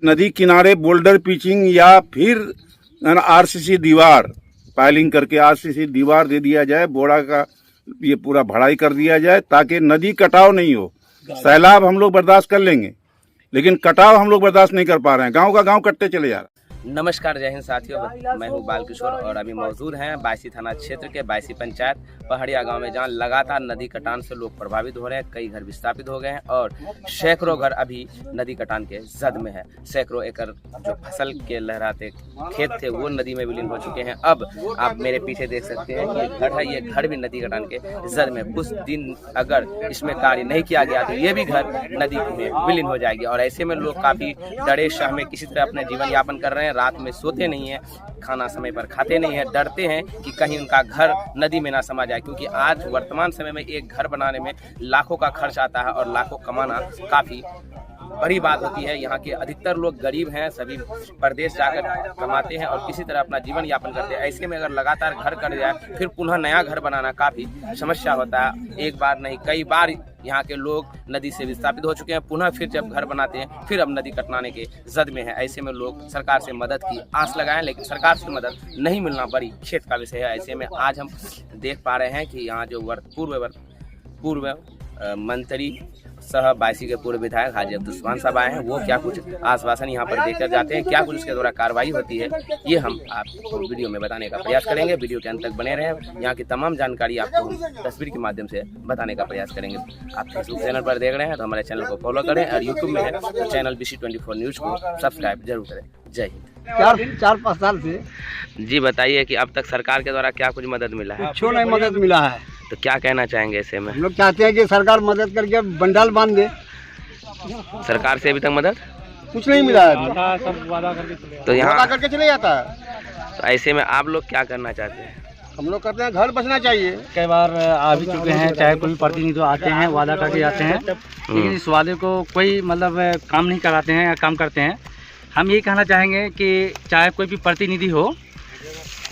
नदी किनारे boulder pitching या फिर आरसीसी दीवार पाइलिंग करके आरसीसी दीवार दे दिया जाए, बोड़ा का ये पूरा भराई कर दिया जाए ताकि नदी कटाव नहीं हो। सैलाब हम लोग बर्दाश्त कर लेंगे, लेकिन कटाव हम लोग बर्दाश्त नहीं कर पा रहे हैं। गांव का गांव कटते चले जा रहे हैं। नमस्कार, जय हिंद साथियों, मैं हूं बाल किशोर और अभी मौजूद हैं बायसी थाना क्षेत्र के बायसी पंचायत पहाड़िया गांव में, जहां लगातार नदी कटान से लोग प्रभावित हो रहे हैं। कई घर विस्थापित हो गए हैं और सैकड़ों घर अभी नदी कटान के जद में है। सैकड़ों एकड़ जो फसल के लहराते खेत थे वो नदी में विलीन हो चुके हैं। अब आप मेरे पीछे देख सकते हैं ये घर है, ये घर भी नदी कटान के जद में। कुछ दिन अगर इसमें कार्य नहीं किया गया तो ये भी घर नदी में विलीन हो जाएगी और ऐसे में लोग काफ़ी डरे शाह में किसी तरह अपने जीवन यापन कर रहे हैं। रात में सोते नहीं हैं, खाना समय पर खाते नहीं हैं, डरते हैं कि कहीं उनका घर नदी में ना समा जाए, क्योंकि आज वर्तमान समय में एक घर बनाने में लाखों का खर्च आता है और लाखों कमाना काफ़ी बड़ी बात होती है। यहाँ के अधिकतर लोग गरीब हैं, सभी प्रदेश जाकर कमाते हैं और किसी तरह अपना जीवन यापन करते हैं। ऐसे में अगर लगातार घर कट जाए फिर पुनः नया घर बनाना काफ़ी समस्या होता है। एक बार नहीं कई बार यहाँ के लोग नदी से विस्थापित हो चुके हैं। पुनः फिर जब घर बनाते हैं फिर अब नदी कटवाने के जद में है। ऐसे में लोग सरकार से मदद की आस लगाएं, लेकिन सरकार से मदद नहीं मिलना बड़ी खेद का विषय है। ऐसे में आज हम देख पा रहे हैं कि यहाँ जो पूर्व मंत्री सह बायसी के पूर्व विधायक हाजी अब्दुल साहब आए हैं, वो क्या कुछ आश्वासन यहाँ पर देकर जाते हैं, क्या कुछ उसके द्वारा कार्रवाई होती है, ये हम आपको वीडियो में बताने का प्रयास करेंगे। वीडियो के अंत तक बने रहें, यहाँ की तमाम जानकारी आपको हम तस्वीर के माध्यम से बताने का प्रयास करेंगे। आप फेसबुक चैनल पर देख रहे हैं तो हमारे चैनल को फॉलो करें और यूट्यूब में है तो चैनल BC24 न्यूज़ को सब्सक्राइब जरूर करें। जय हिंद। 4-5 साल से जी बताइए कि अब तक सरकार के द्वारा क्या कुछ मदद मिला है? कुछ नहीं मदद मिला है, तो क्या कहना चाहेंगे ऐसे में? हम लोग चाहते हैं कि सरकार मदद करके बंडाल बांध दे। सरकार से अभी तक मदद कुछ नहीं मिला है, सब वादा करके तो यहाँ करके चले जाता है। तो ऐसे में आप लोग क्या करना चाहते हैं? हम लोग कहते हैं घर बचना चाहिए। कई बार आ भी चुके हैं, चाहे कोई प्रतिनिधि आते हैं वादा करके जाते हैं, लेकिन इस वादे को कोई मतलब काम नहीं कराते हैं या काम करते हैं। हम ये कहना चाहेंगे कि चाहे कोई भी प्रतिनिधि हो,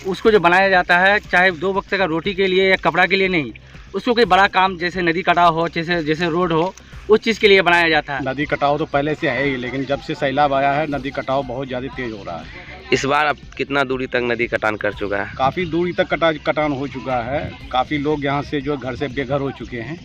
उसको जो बनाया जाता है चाहे 2 वक्त का रोटी के लिए या कपड़ा के लिए नहीं, उसको कोई बड़ा काम जैसे नदी कटाव हो, जैसे रोड हो, उस चीज़ के लिए बनाया जाता है। नदी कटाव तो पहले से है ही, लेकिन जब से सैलाब आया है नदी कटाव बहुत ज़्यादा तेज़ हो रहा है। इस बार अब कितना दूरी तक नदी कटान कर चुका है? काफ़ी दूरी तक कटान हो चुका है। काफ़ी लोग यहाँ से जो घर से बेघर हो चुके हैं।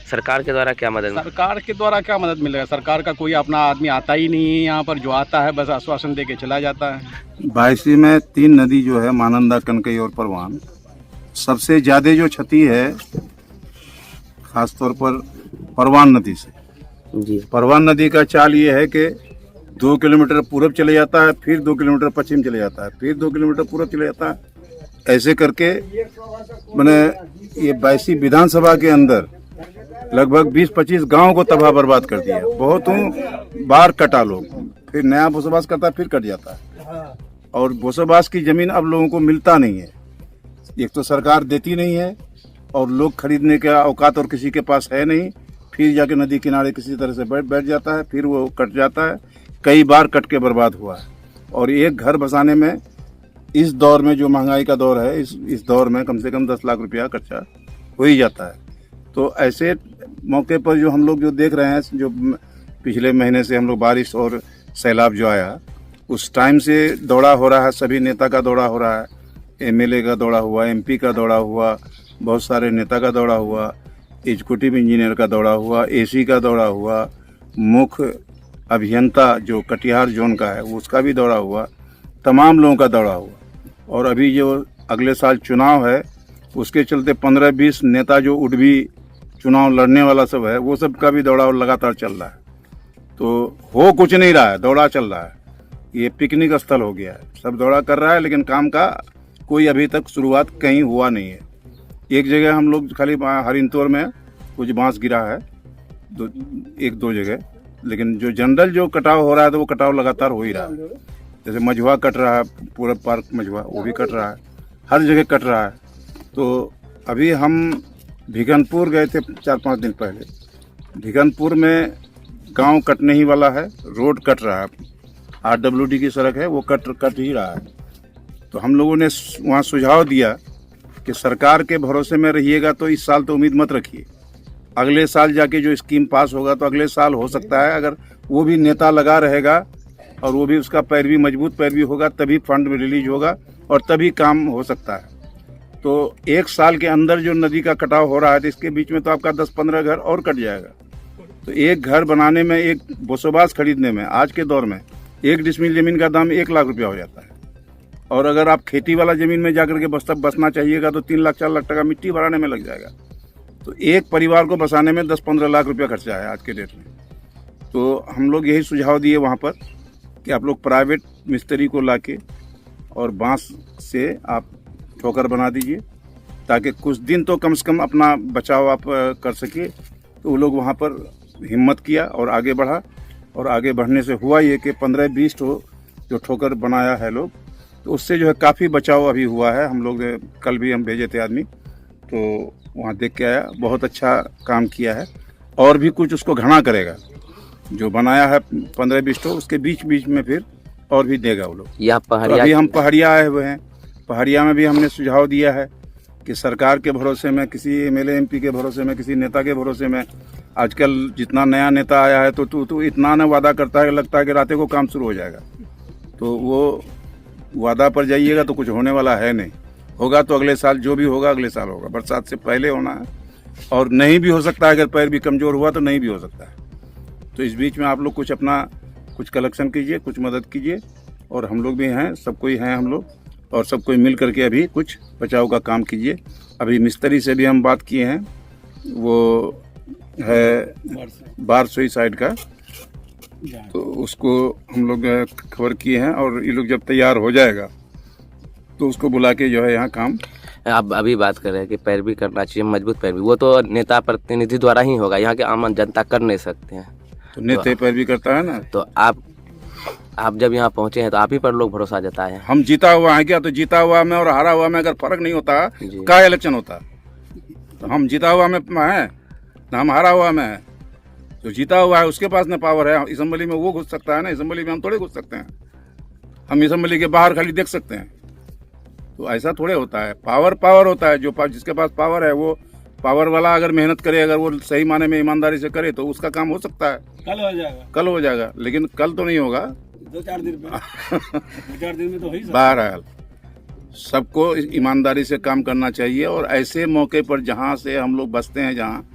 सरकार के द्वारा क्या मदद? सरकार के द्वारा क्या मदद मिलेगा? सरकार का कोई अपना आदमी आता ही नहीं है यहाँ पर, जो आता है बस आश्वासन दे के चला जाता है। बायसी में 3 नदी जो है, मानंदा, कनकई और परवान, सबसे ज़्यादा जो क्षति है खासतौर पर परवान नदी से। जी, परवान नदी का चाल ये है कि 2 किलोमीटर पूरब चले जाता है, फिर 2 किलोमीटर पश्चिम चले जाता है, फिर 2 किलोमीटर पूरब चले जाता है। ऐसे करके मैंने ये बायसी विधानसभा के अंदर लगभग 20-25 गांव को तबाह बर्बाद कर दिया। बहुत बार कटा लोग, फिर नया बसोबास करता है, फिर कट जाता है और बसोबास की जमीन अब लोगों को मिलता नहीं है। एक तो सरकार देती नहीं है और लोग खरीदने का औकात और किसी के पास है नहीं, फिर जाके नदी किनारे किसी तरह से बैठ जाता है, फिर वो कट जाता है। कई बार कट के बर्बाद हुआ है और एक घर बसाने में इस दौर में जो महंगाई का दौर है, इस दौर में कम से कम 10 लाख रुपया खर्चा हो ही जाता है। तो ऐसे मौके पर जो हम लोग जो देख रहे हैं, जो पिछले महीने से हम लोग बारिश और सैलाब जो आया उस टाइम से दौड़ा हो रहा है, सभी नेता का दौड़ा हो रहा है, MLA का दौड़ा हुआ, MP का दौड़ा हुआ, बहुत सारे नेता का दौड़ा हुआ, एग्जीक्यूटिव इंजीनियर का दौड़ा हुआ, AC का दौड़ा हुआ, मुख्य अभियंता जो कटिहार जोन का है उसका भी दौड़ा हुआ, तमाम लोगों का दौड़ा हुआ। और अभी जो अगले साल चुनाव है उसके चलते 15-20 नेता जो उठवी चुनाव लड़ने वाला सब है, वो सब का भी दौड़ा लगातार चल रहा है। तो हो कुछ नहीं रहा है, दौड़ा चल रहा है। ये पिकनिक स्थल हो गया है, सब दौड़ा कर रहा है, लेकिन काम का कोई अभी तक शुरुआत कहीं हुआ नहीं है। एक जगह हम लोग खाली हरिंतौर में कुछ बांस गिरा है, 1-2 जगह, लेकिन जो जनरल जो कटाव हो रहा है तो वो कटाव लगातार हो ही रहा है। जैसे मझुआ कट रहा है, पूरा पार्क मझुआ वो भी कट रहा है, हर जगह कट रहा है। तो अभी हम भिगनपुर गए थे 4-5 दिन पहले। भिगनपुर में गांव कटने ही वाला है, रोड कट रहा है, RWD की सड़क है वो कट ही रहा है। तो हम लोगों ने वहाँ सुझाव दिया कि सरकार के भरोसे में रहिएगा तो इस साल तो उम्मीद मत रखिए, अगले साल जाके जो स्कीम पास होगा तो अगले साल हो सकता है, अगर वो भी नेता लगा रहेगा और वो भी उसका पैरवी मजबूत पैरवी होगा, तभी फंड में रिलीज होगा और तभी काम हो सकता है। तो 1 साल के अंदर जो नदी का कटाव हो रहा है, तो इसके बीच में तो आपका 10-15 घर और कट जाएगा। तो एक घर बनाने में, एक बसोबास खरीदने में, आज के दौर में 1 डिसमिल जमीन का दाम 1 लाख रुपया हो जाता है। और अगर आप खेती वाला जमीन में जाकर के बसना चाहिएगा तो 3 लाख 4 लाख टका मिट्टी भराने में लग जाएगा। तो एक परिवार को बसाने में 10-15 लाख रुपया खर्चा है आज के डेट में। तो हम लोग यही सुझाव दिए वहाँ पर कि आप लोग प्राइवेट मिस्त्री को लाके और बांस से आप ठोकर बना दीजिए, ताकि कुछ दिन तो कम से कम अपना बचाव आप कर सके। तो वो लोग वहाँ पर हिम्मत किया और आगे बढ़ा, और आगे बढ़ने से हुआ ये कि 15-20 जो ठोकर बनाया है लोग, तो उससे जो है काफ़ी बचाव अभी हुआ है। हम लोग कल भी हम भेजे थे आदमी, तो वहाँ देख के आया, बहुत अच्छा काम किया है। और भी कुछ उसको घना करेगा, जो बनाया है 15-20 उसके बीच में फिर और भी देगा वो लोग। यह तो अभी हम पहाड़िया आए हुए हैं, पहाड़िया में भी हमने सुझाव दिया है कि सरकार के भरोसे में, किसी MLA MP के भरोसे में, किसी नेता के भरोसे में, आजकल जितना नया नेता आया है तो इतना न वादा करता है, लगता है कि रातें को काम शुरू हो जाएगा। तो वो वादा पर जाइएगा तो कुछ होने वाला है नहीं। होगा तो अगले साल, जो भी होगा अगले साल होगा, बरसात से पहले होना है। और नहीं भी हो सकता है, अगर पैर भी कमज़ोर हुआ तो नहीं भी हो सकता है। तो इस बीच में आप लोग कुछ अपना कुछ कलेक्शन कीजिए, कुछ मदद कीजिए, और हम लोग भी हैं, सब कोई हैं हम लोग, और सब कोई मिल करके अभी कुछ बचाव का काम कीजिए। अभी मिस्त्री से भी हम बात किए हैं, वो है बारसोई साइड का, तो उसको हम लोग खबर किए हैं, और ये लोग जब तैयार हो जाएगा तो उसको बुला के जो है यहाँ काम। आप अभी बात कर रहे हैं कि पैरवी करना चाहिए, मजबूत पैरवी, वो तो नेता प्रतिनिधि द्वारा ही होगा, यहाँ के आम जनता कर नहीं सकते हैं। तो नेता पैरवी करता है ना। तो आप जब यहाँ पहुँचे हैं तो आप ही पर लोग भरोसा जताए हैं। हम जीता हुआ है क्या? तो जीता हुआ में और हारा हुआ में अगर फर्क नहीं होता, क्या इलेक्शन होता? तो हम जीता हुआ में है ना, हम हारा हुआ में है। तो जीता हुआ है उसके पास ना पावर है, असेंबली में वो घुस सकता है ना, असेंबली में हम थोड़े घुस सकते हैं। हम असेंबली के बाहर खाली देख सकते हैं। तो ऐसा थोड़े होता है। पावर होता है, जो जिसके पास पावर है वो पावर वाला अगर मेहनत करे, अगर वो सही माने में ईमानदारी से करे, तो उसका काम हो सकता है। कल हो जाएगा, लेकिन कल तो नहीं होगा, 2-4 दिन में 2-4 दिन में तो ही। बहरहाल सबको ईमानदारी से काम करना चाहिए। और ऐसे मौके पर जहाँ से हम लोग बसते हैं, जहाँ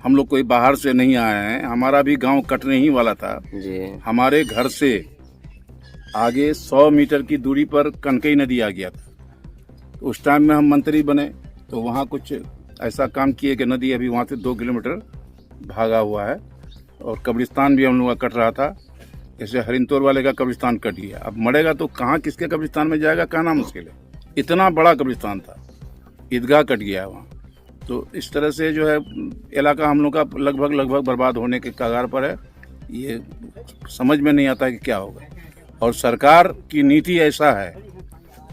हम लोग कोई बाहर से नहीं आए हैं, हमारा भी गांव कटने ही वाला था जी। हमारे घर से आगे 100 मीटर की दूरी पर कनकई नदी आ गया था। तो उस टाइम में हम मंत्री बने, तो वहाँ कुछ ऐसा काम किए कि नदी अभी वहाँ से 2 किलोमीटर भागा हुआ है। और कब्रिस्तान भी हम लोग का कट रहा था, जैसे हरिंतोर वाले का कब्रिस्तान कट गया। अब मरेगा तो कहाँ किसके कब्रिस्तान में जाएगा, कहना मुश्किल है। इतना बड़ा कब्रिस्तान था, ईदगाह कट गया है वहाँ। तो इस तरह से जो है इलाका हम लोग का लगभग बर्बाद होने के कगार पर है। ये समझ में नहीं आता कि क्या होगा। और सरकार की नीति ऐसा है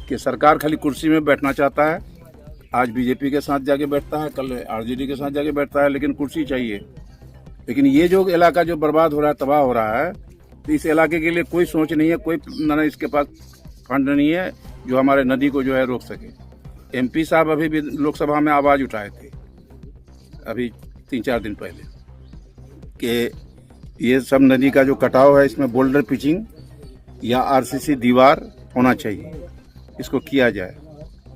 कि सरकार खाली कुर्सी में बैठना चाहता है। आज बीजेपी के साथ जाके बैठता है, कल आरजेडी के साथ जाके बैठता है, लेकिन कुर्सी चाहिए। लेकिन ये जो इलाका जो बर्बाद हो रहा है, तबाह हो रहा है, तो इस इलाके के लिए कोई सोच नहीं है, कोई ना इसके पास फंड नहीं है जो हमारे नदी को जो है रोक सके। MP साहब अभी भी लोकसभा में आवाज़ उठाए थे अभी 3-4 दिन पहले कि ये सब नदी का जो कटाव है, इसमें बोल्डर पिचिंग या RCC दीवार होना चाहिए, इसको किया जाए।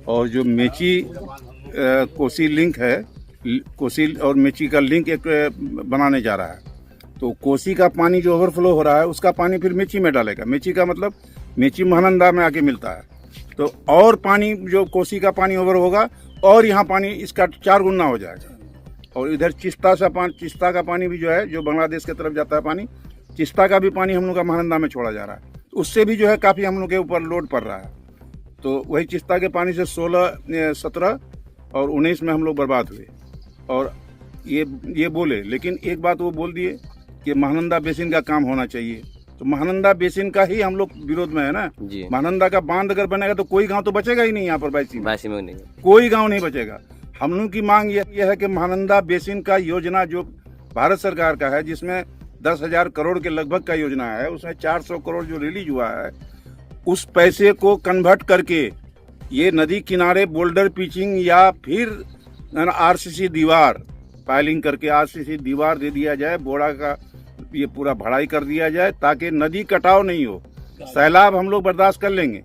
और जो मेची कोसी लिंक है, कोसी और मेची का लिंक एक बनाने जा रहा है, तो कोसी का पानी जो ओवरफ्लो हो रहा है, उसका पानी फिर मेची में डालेगा। मेची का मतलब मेची महानंदा में आके मिलता है। तो और पानी जो कोसी का पानी ओवर होगा, और यहाँ पानी इसका 4 गुना हो जाएगा। और इधर चिस्ता का पानी भी जो है, जो बांग्लादेश की तरफ जाता है पानी, चिस्ता का भी पानी हम लोग का महानंदा में छोड़ा जा रहा है। उससे भी जो है काफ़ी हम लोग के ऊपर लोड पड़ रहा है। तो वही चिस्ता के पानी से 16, 17 और 19 में हम लोग बर्बाद हुए। और ये बोले, लेकिन एक बात वो बोल दिए कि महानंदा बेसिन का काम होना चाहिए। तो महानंदा बेसिन का ही हम लोग विरोध में है ना जी। महानंदा का बांध अगर बनेगा तो कोई गांव तो बचेगा ही नहीं यहाँ पर, बायसी में नहीं, कोई गांव नहीं बचेगा। हम लोग की मांग यह है कि महानंदा बेसिन का योजना जो भारत सरकार का है, जिसमें 10,000 करोड़ के लगभग का योजना है, उसमें 400 करोड़ जो रिलीज हुआ है, उस पैसे को कन्वर्ट करके ये नदी किनारे बोल्डर पिचिंग या फिर RCC दीवार पाइलिंग करके RCC दीवार दे दिया जाए, बोड़ा का ये पूरा भराई कर दिया जाए ताकि नदी कटाव नहीं हो। सैलाब हम लोग बर्दाश्त कर लेंगे,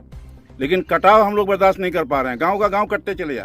लेकिन कटाव हम लोग बर्दाश्त नहीं कर पा रहे हैं। गांव का गांव कटते चले जा रहे हैं।